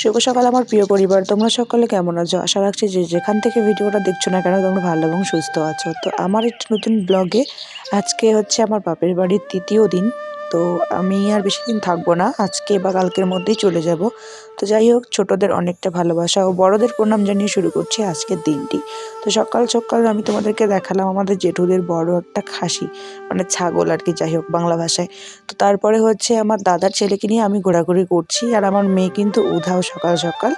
শুভ সকাল আমার প্রিয় পরিবার, তোমরা সকলে কেমন আছো? আশা রাখছি যে যেখান থেকে ভিডিওটা দেখছো না কেন তোমরা ভালো এবং সুস্থ আছো। তো আমার একটি নতুন ব্লগে আজকে হচ্ছে আমার বাপের বাড়ির তৃতীয় দিন। তো আমি আর বেশি দিন থাকবো না, আজকে বা কালকের মধ্যেই চলে যাব। তো যাই হোক, ছোটদের অনেকটা ভালোবাসা ও বড়দের প্রণাম জানিয়ে শুরু করছি আজকের দিনটি। তো সকাল সকাল আমি তোমাদেরকে দেখালাম আমাদের জেঠুদের বড় একটা খাসি, মানে ছাগল আর কি, যাই হোক বাংলা ভাষায়। তো তারপরে হচ্ছে আমার দাদার ছেলেকে নিয়ে আমি ঘোরাঘুরি করছি, আর আমার মেয়ে কিন্তু উধাও সকাল সকাল।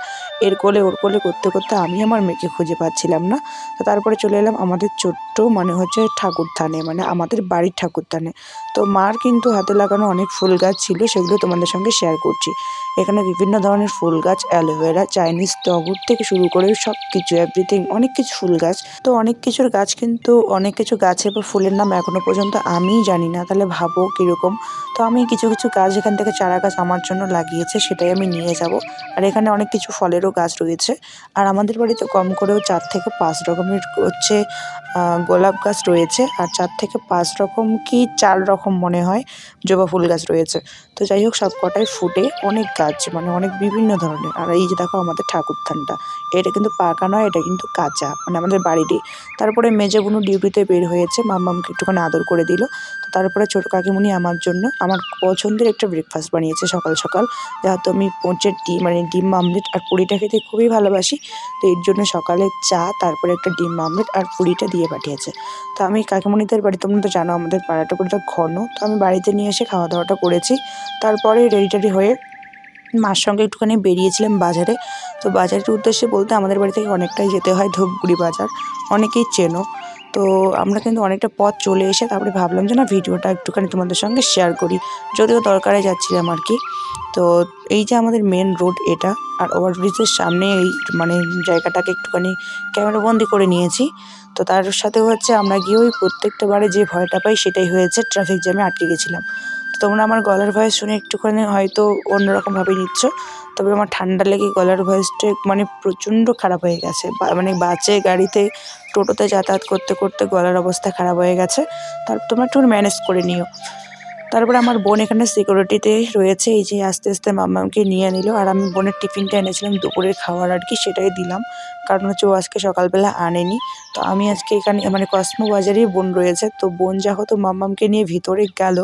এর কোলে ওর কোলে করতে করতে আমি আমার মেয়েকে খুঁজে পাচ্ছিলাম না। তো তারপরে চলে এলাম আমাদের ছোট্ট মানে হচ্ছে ঠাকুরথানে, মানে আমাদের বাড়ির ঠাকুরথানে। তো মার কিন্তু হাতে লাগানো অনেক ফুল গাছ ছিল, সেগুলো তোমাদের সঙ্গে শেয়ার করছি। এখানে বিভিন্ন ধরনের ফুল গাছ, অ্যালোভেরা, চাইনিজ টগর থেকে শুরু করে সব কিছু এভরিথিং, অনেক কিছু ফুল গাছ। তো অনেক কিছুর গাছ, কিন্তু অনেক কিছু গাছের বা ফুলের নাম এখনো পর্যন্ত আমিই জানি না, তাহলে ভাবো কিরকম। তো আমি কিছু কিছু গাছ এখান থেকে চারা গাছ আমার জন্য লাগিয়েছে, সেটাই আমি নিয়ে যাব। আর এখানে অনেক কিছু ফলেরও গাছ রয়েছে। আর আমাদের বাড়িতে কম করেও 4 থেকে 5 রকমের হচ্ছে গোলাপ গাছ রয়েছে, আর 4 থেকে 5 রকম কি 4 রকম মনে হয় জবা ফুল গাছ রয়েছে। তো যাই হোক, সব কটাই ফুটে অনেক গাছ, মানে অনেক বিভিন্ন ধরনের। আর এই যে দেখো আমাদের ঠাকুরথানটা, এটা কিন্তু পাকা নয়, এটা কিন্তু কাঁচা, মানে আমাদের বাড়িরই। তারপরে মেজো বুনু ডিউটিতে বের হয়েছে, মাম্মামকে একটুখানি আদর করে দিল। তো তারপরে ছোটো কাকিমুনি আমার জন্য আমার পছন্দের একটা ব্রেকফাস্ট বানিয়েছে সকাল সকাল। যেহেতু আমি পোঁচের ডিম, মানে ডিম আমলেট আর পুরিটা খেতে খুবই ভালোবাসি, তো এর জন্য সকালে চা, তারপরে একটা ডিম আমলেট আর পুরিটা দিয়ে পাঠিয়েছে। তো আমি কাকিমুনিদের বাড়ি, তোমরা তো জানো আমাদের পাড়াটা পুরোটা ঘন, তো আমি বাড়িতে নিয়ে এসে খাওয়া দাওয়াটা করেছি। তারপরে রেডি টেডি হয়ে মার সঙ্গে একটুখানি বেরিয়েছিলাম বাজারে। তো বাজারের উদ্দেশ্যে বলতে আমাদের বাড়ি থেকে অনেকটাই যেতে হয়, ধূপগুড়ি বাজার, অনেকেই চেনো। তো আমরা কিন্তু অনেকটা পথ চলে এসে তারপরে ভাবলাম যে না, ভিডিওটা একটুখানি তোমাদের সঙ্গে শেয়ার করি, যদিও দরকারে যাচ্ছিলাম আর কি। তো এই যে আমাদের মেন রোড এটা, আর ওভারব্রিজের সামনে এই মানে জায়গাটাকে একটুখানি ক্যামেরাবন্দি করে নিয়েছি। তো তার সাথে হচ্ছে আমরা গিয়ে ওই প্রত্যেকটা বারে যে ভয়টা পাই সেটাই হয়েছে, ট্রাফিক জ্যামে আটকে গেছিলাম। তো তোমরা আমার গলার ভয়েস শুনে একটুখানি হয়তো অন্যরকমভাবে নিচ্ছ, তবে আমার ঠান্ডা লেগে গলার ভয়েসটা মানে প্রচণ্ড খারাপ হয়ে গেছে। মানে বাসে, গাড়িতে, টোটোতে যাতায়াত করতে করতে গলার অবস্থা খারাপ হয়ে গেছে। তোমরা একটু ম্যানেজ করে নিও। তারপরে আমার বোন এখানে সিকিউরিটিতে রয়েছে, এই যে আস্তে আস্তে মাম্মামকে নিয়ে নিল। আর আমি বোনের টিফিনটা এনেছিলাম দুপুরের খাওয়ার আর কি, সেটাই দিলাম, কারণ হচ্ছে ও আজকে সকালবেলা আনেনি। তো আমি আজকে এখানে মানে কসমো বাজারেই বোন রয়েছে, তো বোন যেহেতু মাম্মামকে নিয়ে ভিতরে গেল,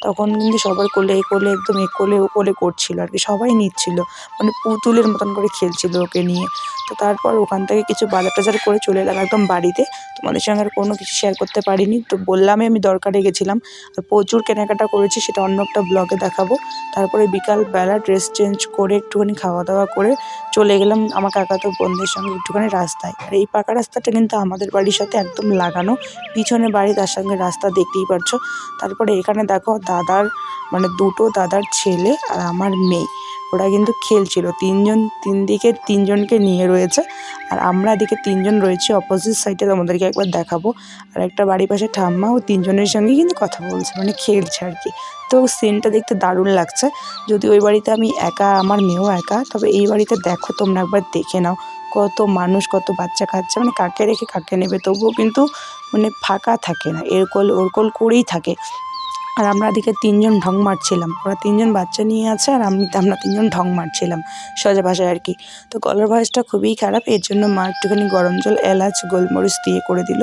তখন কিন্তু সবার কোলে কোলে একদম এ কোলে ও কোলে করছিল আর কি, সবাই নিচ্ছিল, মানে পুতুলের মতন করে খেলছিল ওকে নিয়ে। তো তারপর ওখান থেকে কিছু বাজার টাজার করে চলে এলাম একদম বাড়িতে। তোমাদের সঙ্গে আর কোনো কিছু শেয়ার করতে পারিনি, তো বললামই আমি দরকারে গেছিলাম। আর প্রচুর কেনাকাটা করেছি, সেটা অন্য একটা ব্লগে দেখাবো। তারপরে বিকালবেলা ড্রেস চেঞ্জ করে একটুখানি খাওয়া দাওয়া করে চলে গেলাম আমার কাকাতো বোনদের সঙ্গে একটুখানি রাস্তায়। আর এই পাকা রাস্তাটা কিন্তু আমাদের বাড়ির সাথে একদম লাগানো, পিছনে বাড়ি, তার সঙ্গে রাস্তা দেখতেই পারছো। তারপরে এখানে দেখো দাদার মানে দুটো দাদার ছেলে আর আমার মেয়ে, ওরা কিন্তু খেলছিল, তিনজন, তিন দিকে তিনজনকে নিয়ে রয়েছে। আর আমরা এদিকে তিনজন রয়েছি অপোজিট সাইডে, তোমাদেরকে একবার দেখাবো। আর একটা বাড়ির পাশে ঠাম্মা ও তিনজনের সঙ্গে কিন্তু কথা বলছে, মানে খেলছে আর কি। তো সিনটা দেখতে দারুণ লাগছে। যদি ওই বাড়িতে আমি একা, আমার মেয়েও একা, তবে এই বাড়িতে দেখো তোমরা একবার দেখে নাও, কত মানুষ, কত বাচ্চা কাচ্চা, মানে কাকে রেখে কাকে নেবে, তবুও কিন্তু মানে ফাঁকা থাকে না, এর কোল ওর কোল করেই থাকে। আর আমরা এদিকে তিনজন ঢং মারছিলাম, ওরা তিনজন বাচ্চা নিয়ে আছে, আর আমরা তিনজন ঢং মারছিলাম সোজা ভাষায় আর কি। তো গলার ভয়েসটা খুবই খারাপ, এর জন্য মা একটুখানি গরম জল, এলাচ, গোলমরিচ দিয়ে করে দিল।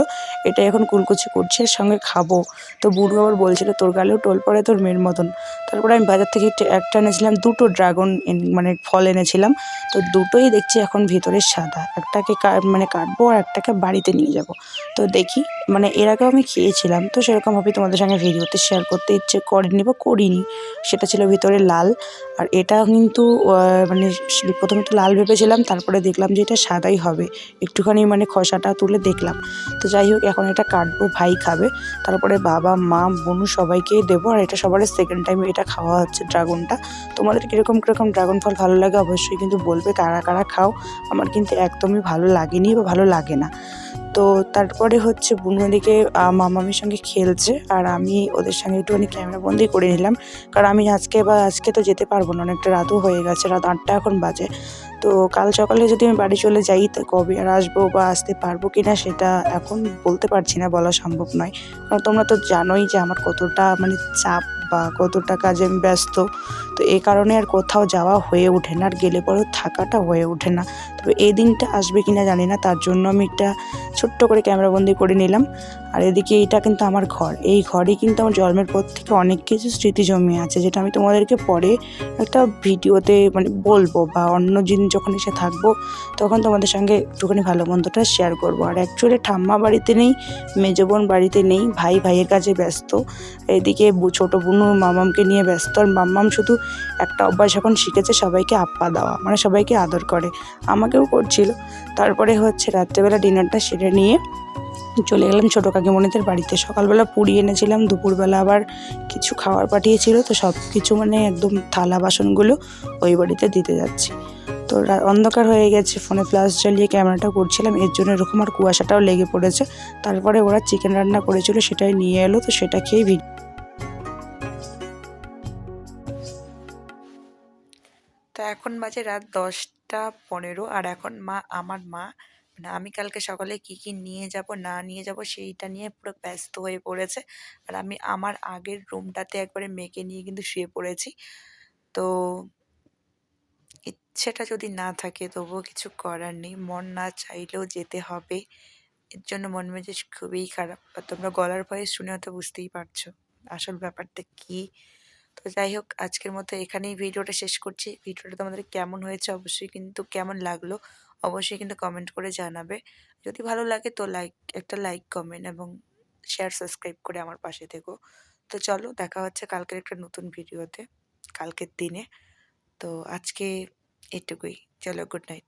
এটা এখন কুলকুচি করছে, এর সঙ্গে খাবো। তো বুড়ো আবার বলছিল তোর গালেও টোল পড়ে তোর মেয়ের মতন। তারপরে আমি বাজার থেকে একটা এনেছিলাম, দুটো ড্রাগন মানে ফল এনেছিলাম। তো দুটোই দেখছি এখন ভিতরে সাদা, একটাকে মানে কাটবো আর একটাকে বাড়িতে নিয়ে যাব। তো দেখি, মানে এর আগেও আমি খেয়েছিলাম, তো সেরকমভাবে তোমাদের সঙ্গে ভিডিওতে শেয়ার করতে ইচ্ছে করেনি বা করিনি। সেটা ছিল ভিতরে লাল, আর এটা কিন্তু মানে প্রথমে তো লাল ভেবেছিলাম, তারপরে দেখলাম যে এটা সাদাই হবে, একটুখানি মানে খোসাটা তুলে দেখলাম। তো যাই হোক, এখন এটা কাটবো, ভাই খাবে, তারপরে বাবা, মা, বোনু সবাইকেই দেবো। আর এটা সবার সেকেন্ড টাইম এটা খাওয়া হচ্ছে ড্রাগনটা। তোমাদের কীরকম কীরকম ড্রাগন ফল ভালো লাগে অবশ্যই কিন্তু বলবে, কারা কারা খাও। আমার কিন্তু একদমই ভালো লাগেনি বা ভালো লাগে না। তো তারপরে হচ্ছে বুনু দিকে মামামির সঙ্গে খেলছে, আর আমি ওদের সঙ্গে একটুখানি ক্যামেরাবন্দি করে নিলাম, কারণ আমি আজকে তো যেতে পারবো না, অনেকটা রাতও হয়ে গেছে, রাত 8টা এখন বাজে। তো কাল সকালে যদি আমি বাড়ি চলে যাই, তো কবে আর আসবো বা আসতে পারবো কি না সেটা এখন বলতে পারছি না, বলা সম্ভব নয়। কারণ তোমরা তো জানোই যে আমার কতটা মানে চাপ চাপা, কতটা কাজে আমি ব্যস্ত। তো এই কারণে আর কোথাও যাওয়া হয়ে ওঠে না, আর গেলে পরেও থাকাটা হয়ে ওঠে না। তবে এই দিনটা আসবে কিনা জানি না, তার জন্য আমি একটা ছোট্ট করে ক্যামেরাবন্দি করে নিলাম। আর এদিকে এইটা কিন্তু আমার ঘর, এই ঘরেই কিন্তু আমার জন্মের পর থেকে অনেক কিছু স্মৃতি জমে আছে, যেটা আমি তোমাদেরকে পরে একটা ভিডিওতে মানে বলবো, বা অন্য দিন যখন এসে থাকবো তখন তোমাদের সঙ্গে একটুখানি ভালো মন্দটা শেয়ার করবো। আর অ্যাকচুয়ালি ঠাম্মা বাড়িতে নেই, মেজো বোন বাড়িতে নেই, ভাই ভাইয়ের কাজে ব্যস্ত। এদিকে ছোটো বোনও মামামকে নিয়ে ব্যস্ত। আর মাম্মাম শুধু একটা অভ্যাস এখন শিখেছে, সবাইকে আপ্পা দেওয়া, মানে সবাইকে আদর করে, আমাকেও করছিল। তারপরে হচ্ছে রাত্রেবেলা ডিনারটা সেরে নিয়ে চলে গেলাম ছোটো কাকিমণিদের বাড়িতে। সকালবেলা পুরি এনেছিলাম, দুপুরবেলা আবার কিছু খাবার পাঠিয়েছিল, তো সব কিছু মানে একদম থালা বাসনগুলো ওই বাড়িতে দিতে যাচ্ছি। তো অন্ধকার হয়ে গেছে, ফোনে ফ্ল্যাশ জ্বালিয়ে ক্যামেরাটা করছিলাম, এর জন্য এরকম আর কুয়াশাটাও লেগে পড়েছে। তারপরে ওরা চিকেন রান্না করেছিল, সেটাই নিয়ে এলো, তো সেটা খেয়েই ভিডিও। তো এখন বাজে রাত 10টা 15, আর এখন আমার মা মানে আমি কালকে সকালে কি কি নিয়ে যাব না নিয়ে যাব সেইটা নিয়ে পুরো ব্যস্ত হয়ে পড়েছে। আর আমি আমার আগের রুমটাতে একবারে মেয়েকে নিয়ে কিন্তু শুয়ে পড়েছি। তো ইচ্ছেটা যদি না থাকে তবুও কিছু করার নেই, মন না চাইলেও যেতে হবে। এর জন্য মন মেজাজ খুবই খারাপ, আর তোমরা গলার ভয়েস শুনে হয়তো বুঝতেই পারছো আসল ব্যাপারটা কী। তো যাই হোক, আজকের মতো এখানেই ভিডিওটা শেষ করছি। ভিডিওটা তোমাদের কেমন হয়েছে অবশ্যই কিন্তু, কেমন লাগলো অবশ্যই কিন্তু কমেন্ট করে জানাবে। যদি ভালো লাগে তো একটা লাইক কমেন্ট এবং শেয়ার সাবস্ক্রাইব করে আমার পাশে থেকো। তো চলো, দেখা হচ্ছে কালকের একটা নতুন ভিডিওতে, কালকের দিনে। তো আজকে এটুকুই, চলো, গুড নাইট।